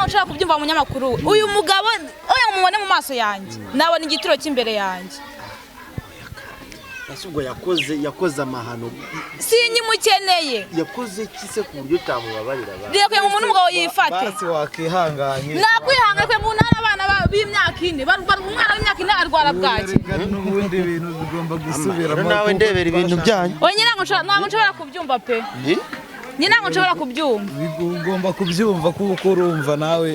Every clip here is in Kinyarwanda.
nawe ushaka kubyumva mu nyamakuru uyu mugabo oya mumubone mu maso yanjye nabona igituro cy'imbere yanjye Asugo yakoze amahano sinyimukeneye yakoze kise ku buryo tamubabarira ba Riye kwe umuntu umugabo yifate basi wakihanganye nakwihanga kwe mu ntara abana b'imyaka 4 umwana w'imyaka 4 arwara bwaki n'ubundi bintu bigomba gusubiramo nawe ndebera ibintu byanyu oya ntabwo nshobora kubyumva pe ntabwo nshobora kubyumva ugomba kubyumva kuko urumva nawe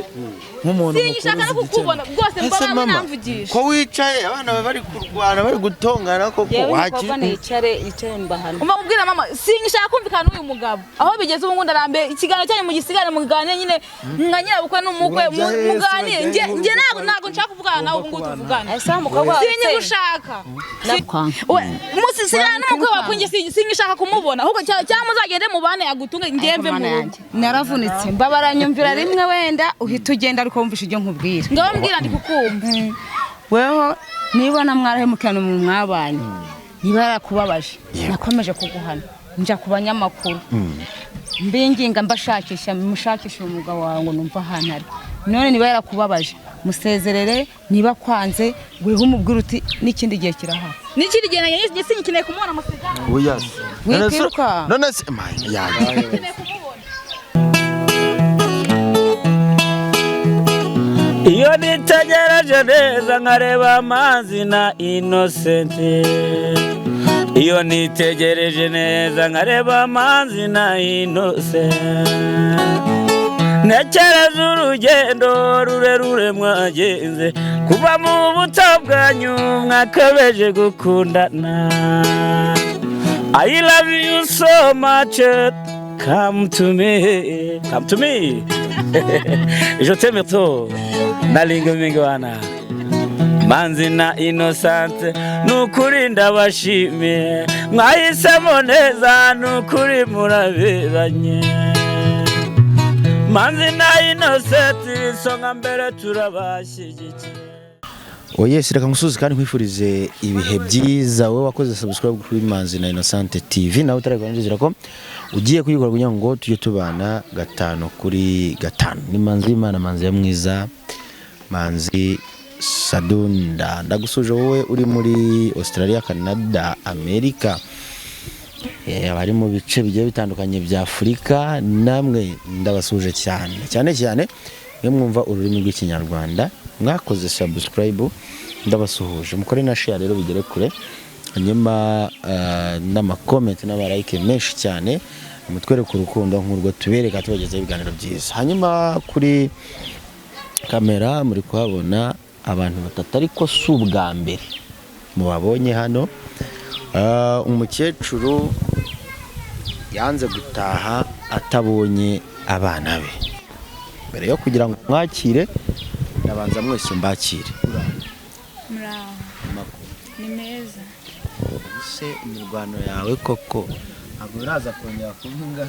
nk'umuntu sinshaka no kukubona rwose mbaba namvugisha ko wicaye abana bari kurwana bari gutongana koko icare mbahana umubwira mama sinshaka kumvikana n'uyu mugabo aho bigeze ubu ngunda rambe ikiganiro cyanyu mu gisigare muganire nyine nkanyira bukwe n'umukwe muganire nge ntabwo nshaka kuvugana nawe ubu ngubu tuvugana asa mukobwa sinigushaka musi sira n'umukwe wakunje sinshaka kumubona ahubwo cyangwa muzagende mubane yagutunge ngemve mu naravunitse mbabaranyumvira rimwe wenda uhita ugenda ariko wumvisha ibyo nkubwira ngaho mbwira ndi kukumva weho nibona mwarahemukirana mu mwabanye niba yarakubabaje nakomeje kuguhana nja ku banyamakuru mbinginga mbashakisha mushakisha umugabo wawe ngo numva ahantu ari none niba yarakubabaje musezerere niba kwanze weho umubwira uti n'ikindi gihe kirahari n'ikindi gihe nanjye sinyikeneye kumubona musigana oya wikiruka none se yaje iyo nitegereje neza nkareba amazi na Innocent iyo nitegereje neza nkareba amazi na Innocent ntekereza urugendo rurerure mwagenze kuva mu buto bwanyu mwakabeje gukundana I love you so much come to me je t'aime trop nalinga mingi wana Manzi na Innocent nukuri ndabashimiye mwahisemo neza nukuri muraberanye Manzi na Innocent songa mbere turabashyigikiye Yes, reka ngusuze kandi nkwifurize ibihe byiza wowe wakoze subscribe kuri Manzi na Innocent TV nawe utaragwanjira ko ugiye kuyikora kugira ngo tujye tubana 5 kuri 5 ni Manzi Imana Manzi ya mwiza Manzi Sadunda ndagusuje wowe uri muri Australia Canada America abari mu bice bigiye bitandukanye bya Afrika namwe ndabasuje cyane iyo mwumva ururimi rw'ikinyarwanda mwakoze subscribe ndabasuhuje mukore na share rero bigere kure hanyuma n'ama comment n'aba like menshi cyane mutwereka urukundo nk'urwo tubereka tubageza ibiganiro byiza hanyuma kuri kamera muri kuhabona abantu batatu ariko si ubwa mbere mubabonye hano umukecuru yanze gutaha atabonye abana be mbere yo kugira ngo mwakire nabanza mwese mbakire muraho ni meza ese imirwano yawe koko ntabwo uraza kongera kuvuga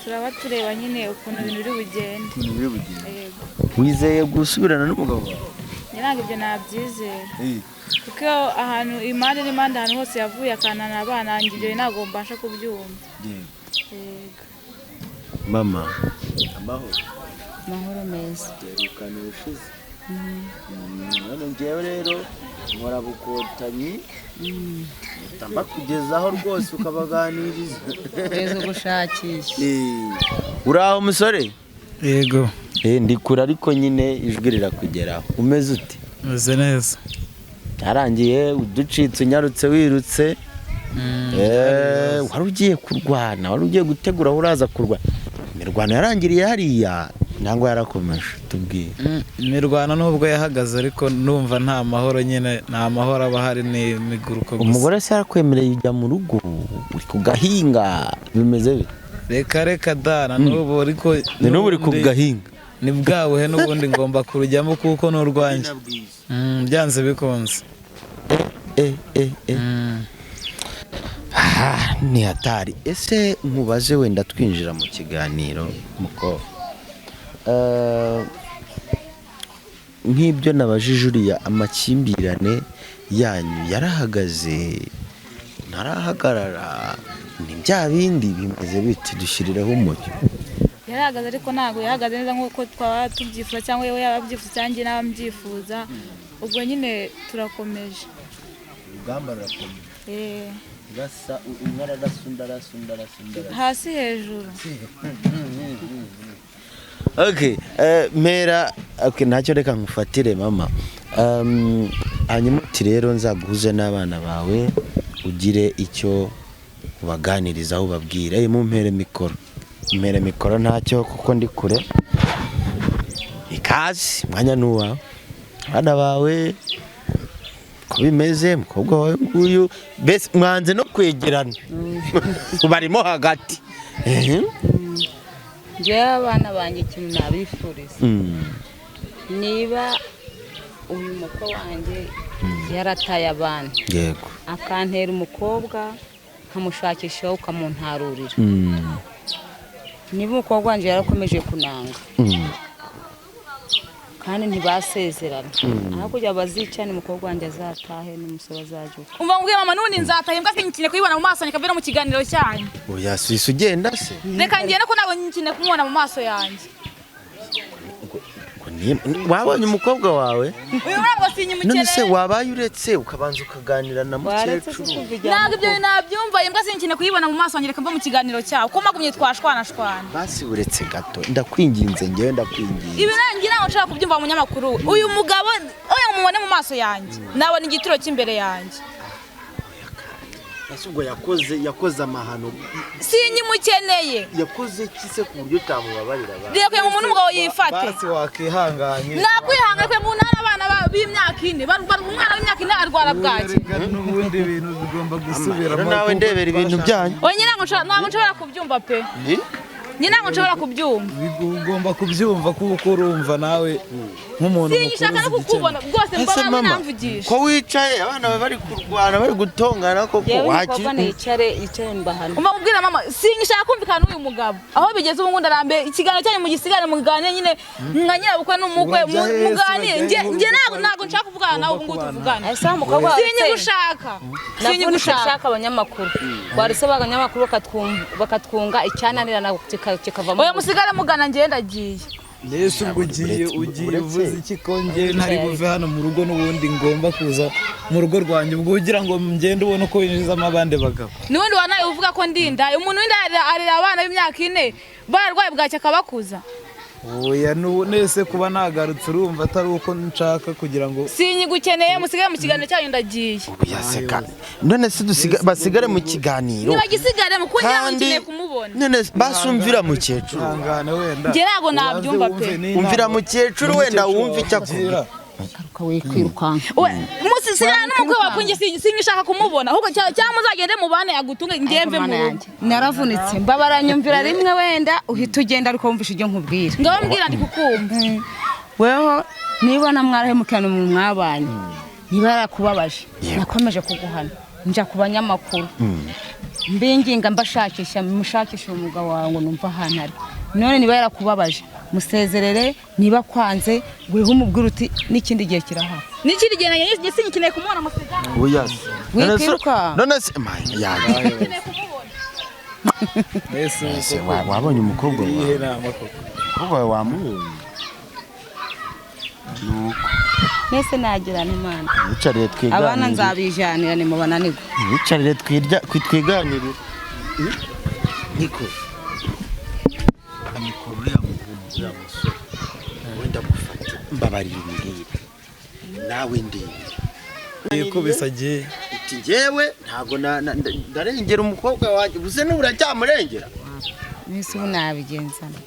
turaba tureba nyine ukuntu ibintu biri bugende yego wizeye gusubirana n'umugabo wawe nyange ibyo nabyizera kuko ahantu impande n'imande ahantu hose yavuye akanana abana ngibyo ntago mbasha kubyumva yego mama amahoro mahoro meza ukana ushize none ngewe rero nkora bukotanyi tamba kugezaho rwose ukabaganiriza ezo gushakisha uraho musore yego ndikura ariko nyine ijwi rirakugeraho umeze ute meze neza yarangiye uducitse unyarutse wirutse wari ugiye kurwana wari ugiye gutegura uraza kurwana imirwano yarangiriye hariya nangwa yarakomeje tubwiye imirwano nubwo yahagaze ariko numva nta mahoro nyine nta mahoro aba hari n'imiguruko gusa umugore se yarakwemereye ujya mu rugo uri kugahinga bimeze bite reka dana n'ubu ariko n'ubu uri kugahinga ni bwawe n'ubundi ngomba kurujyamo kuko n'urwanje byanze bikunze ni hatari ese nkubaze wenda twinjira mu kiganiro muko nk'ibyo nabajije uriya amakimbirane yanyu yarahagaze ntarahagarara ni bya bindi bimeze biti dushyiriraho umujyo yarahagaze ariko ntabwo yahagaze neza nk'uko twaba tubyifuza cyangwa yewe yaba abyifuza cyangwa nawe mbyifuza ubwo nyine turakomeje urugamba rurakomeye gasa umwararasunda hasi hejuru okay mera okay ntacyo reka nkufatire mama hanyuma uti rero nzaguhuze n'abana bawe ugire icyo ubaganirizaho ubabwira mumpere mikoro ntacyo kuko ndi kure ikazi mwanya nuwa abana bawe ko bimeze mukobwa wawe nguyu bese mwanze no kwegerana barimo hagati njyewe abana banjye ikintu nabifuriza niba uyu mukwe wanjye yarataye abana yego akantera umukobwa nkamushakisha ukamuntarurira niba umukobwa wanjye yarakomeje kunanga kandi ntibasezerana aho kujya bazicana umukobwa wanjye azatahe n'umusore azajuka umva ngubwiye mama nubundi nzatahe mbwa sinkine kuyibona mu maso nikavira mu kiganiro cyanyu oya sisi ugenda se reka ngende ko ntabwo nkine kumubona mu maso yanjye wabonye umukobwa wawe uyu ntabwo sinyimukeneye none se wabaye uretse ukabanza ukaganira na mukecuru ntabwo ibyo nabyumva imbwa sinkine kuyibona mu maso yanjye reka mva mu kiganiro cyawe ko magumye twashwana basi uretse gato ndakwinginze ngewe ndakwinginze ibi nanjye ntabwo nshobora kubyumva mu munyamakuru uyu mugabo oya mumubone mu maso yanjye nabona igituro cy'imbere yanjye ubwo yakoze amahano sinyimukeneye yakoze iki se ku buryo utamubabarira reka uyu muntu umugabo yifate basi wakihanganye nakwihangana kwe mu ntara abana b'imyaka 4 umwana w'imyaka 4 arwara bwaki n'ubundi bintu bigomba gusubira nawe ndebera ibintu byanyu oya ntabwo nshobora kubyumva pe ntabwo nshobora kubyumva ugomba kubyumva kuko urumva nawe nk'umuntu mukuru sinshaka no kukubona rwose mbona namvugisha ko wicaye abana bari kurwana bari gutongana koko wakira nicare mbahana umva kubwira mama sinshaka kumvikana n'uyu mugabo aho bigeze ubu ngunda rambe ikiganiro cyanyu mu gisigare muganire nyine nkanyira bukwe n'umukwe muganire nge ntabwo nshaka kuvugana nawe ubu ngubu tuvugana ese umukobwa wawe sinyigushaka abanyamakuru barise baganyamakuru bakatwunga icyananirana kikavamo oya musigare mugana ngenda agiye Yesu ugiye uvuze iki ko nge ntari buve hano mu rugo n'ubundi ngomba kuza mu rugo rwanjye ubwo ugira ngo ngende ubone uko winjizamo abandi bagabo n'ubundi wanaye uvuga ko ndinda umuntu wenda arira abana b'imyaka 4 bararwaye bwacye akabakuza oya nese kuba nagarutse urumva atari uko nshaka kugira ngo sinyigukeneye musigare mu kiganiro cyanyu ndagiye yaseka none se basigare mu kiganiro nibagisigare mu kugira ngo ngiye kumubona none basumvira mukecuru hangane wenda nge ntago nabyumva pe umvira mukecuru wenda wumva icyo akubwira karuka we kwirukanka musisira n'umukwe wakunje sinshaka kumubona ahubwo cyangwa muzagende mubane agutunge ngemve mu rugo naravunitse mbabaranyumvira rimwe wenda uhita ugenda ariko wumvisha ibyo nkubwira ngabambwira ndi kukumva weho nibona mwarahemukana mu mwabanye niba yarakubabaje nakomeje kuguhana nja ku banyamakuru mbinginga mbashakisha mushakisha umugabo wawe ngo numva ahantu ari none niba yarakubabaje musezerere niba kwanze weho umubwira uti n'ikindi gihe kirahari n'ikindi gihe nanjye sinkeneye kumubona musigara oya wikiruka none se ese wabonye umukobwa wawe wamubonye nuko nese nagira n'Imana wicarire twiganire abana nzabijanira ni mubananirwa wicarire twiganire niko amikoro ya musore wenda gufata mbabarira imbwira nawe ndebe ko bisagiye iti ngewe ntago ndarengera umukobwa wanjye buze n'uracyamurengera nese ubu nabigenzana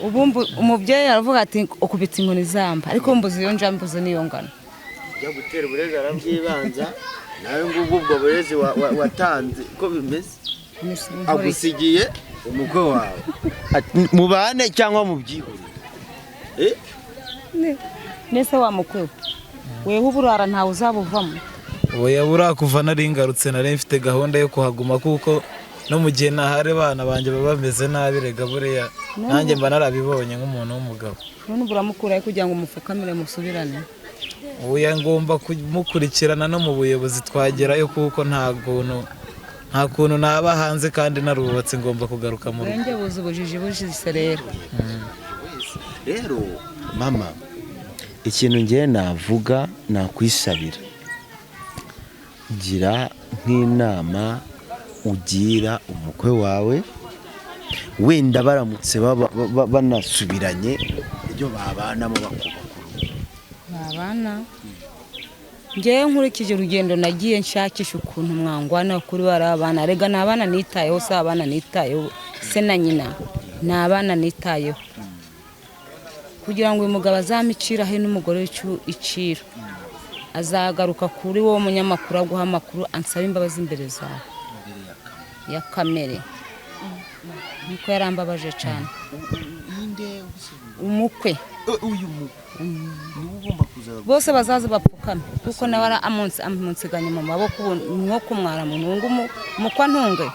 ubumbu umubyeyi aravuga ati ukubita inkoni zamba ariko mbuzi iyo njambuze niyo ngano ujya gutera uburezi arabwibanza nawe ngubwo ubwo burezi watanze uko bimeze agusigiye umukwe wawe mubane cyangwa mubyihurire nese wa mukwe weho uburara ntawe uzabuvamo oya burakuva nari ngarutse nari mfite gahunda yo kuhaguma kuko no mu gihe nahare bana banjye baba bameze nabi rega buriya nanjye mba narabibonye nk'umuntu w'umugabo none buramukuraye kugira ngo mufukamire musubirane oya ngomba kumukurikirana no mu buyobozi twagerayo kuko nta guntu nta kuntu naba hanze kandi narubatse ngomba kugaruka mu rugo. Bwenge buzi ubujiji bujise rero. Rero mama ikintu ngiye navuga nakwisabira gira nk'inama ugira umukwe wawe wenda baramutse banasubiranye ibyo babanamo bakubakuru babana ngewe nkurikije urugendo nagiye nshakisha ukuntu mwangwana kuri barabana rega nabana nitayeho se abana nitayeho se na nyina nabana nitayeho kugira ngo uyu mugabo azamicira he n'umugore w'icu iciro azagaruka kuri wo munyamakuru aguha amakuru ansaba imbabazi imbere zawe ya kamere niko yarambabaje cyane umukwe uyu mukwe niwe ugomba kuzaga bose bazaza bapfukame kuko nawe ara amunsiganye mu maboko nko kumwara mu ntungu mukwa ntunge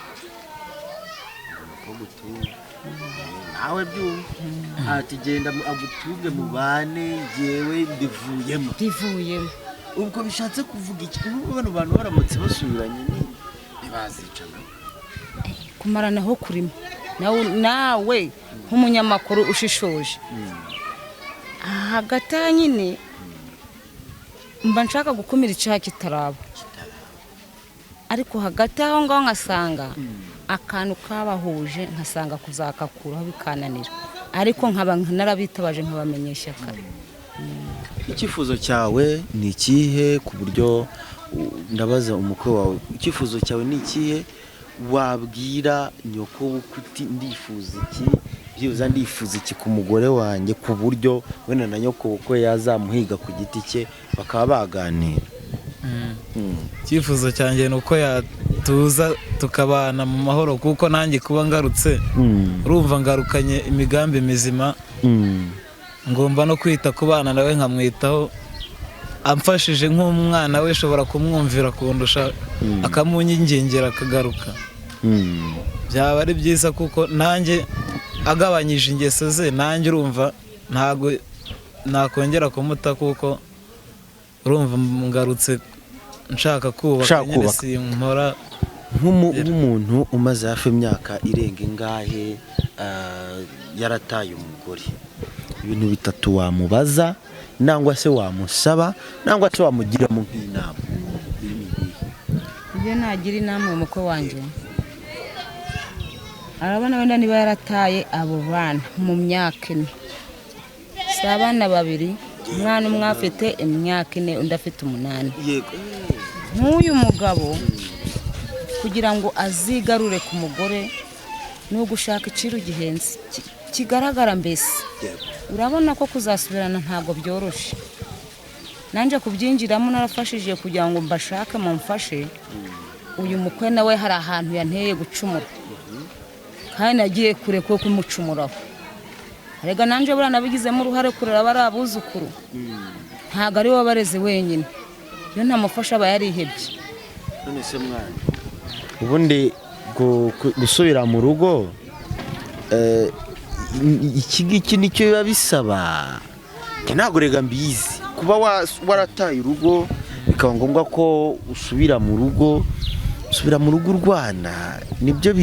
nawe byumva ati genda agutunge mu bane jewe ndivuyemo ubwo bishatse kuvuga iki ubwo bano bantu baramutse basubiranye ntibazicana kumaranaho kurimo nawe nk'umunyamakuru ushishoje hagati nyine mba nshaka gukumira icyaha kitaraba ariko hagati aho ngaho nkasanga akantu kabahuje nkasanga kuzakakuraho bikananira ariko nkaba narabitabaje nkabamenyesha kare. Icyifuzo cyawe ni ikihe ku buryo ndabaza umukwe wawe icyifuzo cyawe ni ikihe wabwira nyoko wukuti ndifuza iki byibuza ndifuza iki ku mugore wanjye ku buryo wenda na nyoko uko yazamuhiga ku giti cye bakaba baganira. Icyifuzo cyanjye ni uko yatuza tukabana mu mahoro kuko nanjye kuba ngarutse urumva ngarukanye imigambi mizima ngomba no kwita ku bana nawe nkamwitaho amfashije nk'umwana we shobora kumwumvira kundusha akamunyingingera akagaruka byaba ari byiza kuko nanjye agabanyije ingeso ze nanjye urumva ntago nakongera kumuta kuko urumva ngarutse nshaka kubaka nyine sinkora nk'umuntu umaze hafi imyaka irenga ingahe yarataye umugore ibintu bitatu wamubaza nangwa se wamusaba nangwa se wamugiramo nk'inama ibyo nagira inama umukwe wanjye arabona wenda niba yarataye abo bana mu myaka ine si abana babiri umwana umwe afite imyaka ine undi afite 8 nk'uyu mugabo kugira ngo azigarure ku mugore no gushaka iciro gihenze kigaragara mbese urabona ko kuzasubirana ntago byoroshe nanje kubyinjiramo narafashije kugira ngo mbashake mumfashe uyu mukwe nawe hari ahantu yanteye gucumura kandi nagiye kure ko kumucumuraho rega nanje burana bigizemo uruhare kurera barabuzukuru ntago ari wabareze wenyine yo ntamufasha bayarihebye none se mwana ubundi gusubira mu rugo iki nicyo biba bisaba ntabwo rega mbizi kuba warataye urugo bikaba ngombwa ko usubira mu rugo urwana nibyo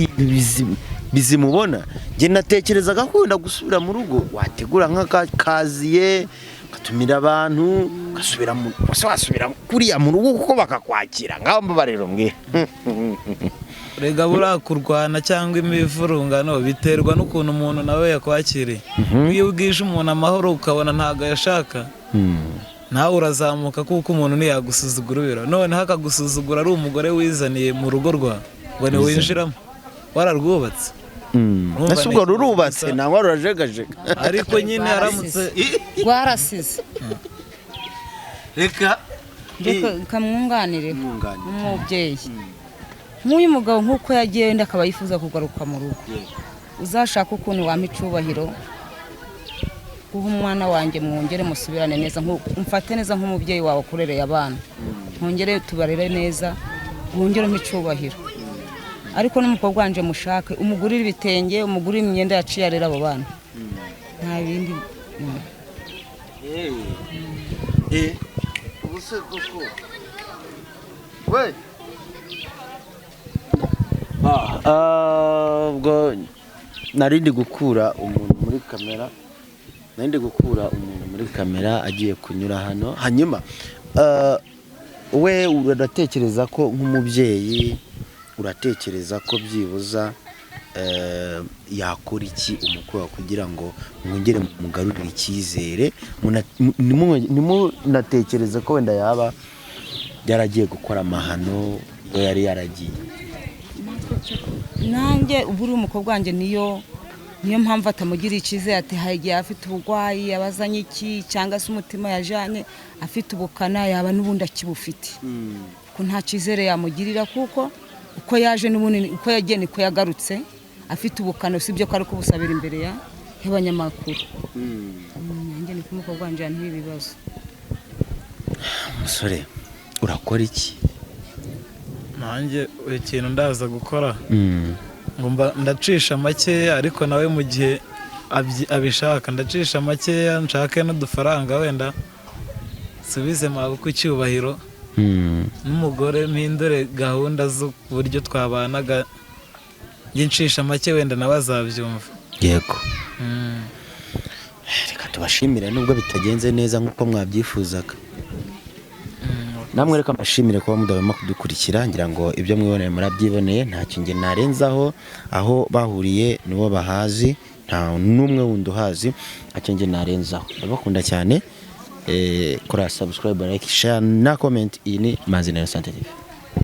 bizimubona njye natekerezaga ko wenda gusubira mu rugo wategura nk'akaziye ugatumira abantu ugasubira wasubira kuriya mu rugo kuko bakakwakira ngaho mbabariro mwe rega burakurwana cyangwa imivurungano biterwa n'ukuntu umuntu nawe yakwakiriye iyo ubwije umuntu amahoro ukabona ntago yashaka nawe urazamuka kuko umuntu ntiyagusuzugura noneho akagusuzugura ari umugore wizaniye mu rugo rwawe ngo niwinjiramo wararwubatse ese ubwo rurubatse ntabwo rurajegajega ariko nyine aramutse rwarasize reka kamwunganire umubyeyi nk'uyu mugabo nk'uko yagiye wenda akaba yifuza kugaruka mu rugo uzashaka ukuntu wampa icyubahiro guha umwana wanjye mwongere musubirane neza umfate neza nk'umubyeyi wawe kurereye abana mwongere tubarere neza mwongere icyubahiro ariko n'umukobwa wanje mushake umugurire ibitenge umugurire imyenda yaciye arera abo bana nta bindi ubuse koko we ubwo narindi gukura umuntu muri kamera agiye kunyura hano hanyuma we uratekereza ko nk'umubyeyi uratekereza ko byibuza yakora iki umukobwa kugira ngo mwongere mugarurire icyizere nimunatekereza ko wenda yaba yaragiye gukora amahano iyo yari yaragiye nanjye ubu uri umukobwa wanjye niyo mpamvu atamugira icyizere ati hagiye afite uburwayi abazanye iki cyangwa se umutima yajanye afite ubukana yaba n'ubundi akibufite ko nta cyizere yamugirira kuko uko yaje n'ubundi uko yagiye niko yagarutse afite ubukana usibye ko ari kubusabira imbere y'abanyamakuru nanjye ni umukobwa wanjye ntibi ibibazo musore urakora iki nanjye ikintu ndaza gukora ngomba ndacisha makeya ariko nawe mu gihe abishaka ndacisha makeya nshake n'udufaranga wenda subize maboko icyubahiro n'umugore mpindure gahunda z'uburyo twabanaga ncisha make wenda nawe azabyumva yego reka tubashimire nubwo bitagenze neza nk'uko mwabyifuzaga namwe reka mbashimire kuba mudahwema kudukurikira ngira ngo ibyo mwiboneye murabyiboneye ntacyo nge narenzaho aho bahuriye nibo bahazi nta n'umwe wundi uhazi ntacyo nge narenzaho ndabakunda cyane kora subscribe like share na comment iyi ni Manzi na Innocent TV.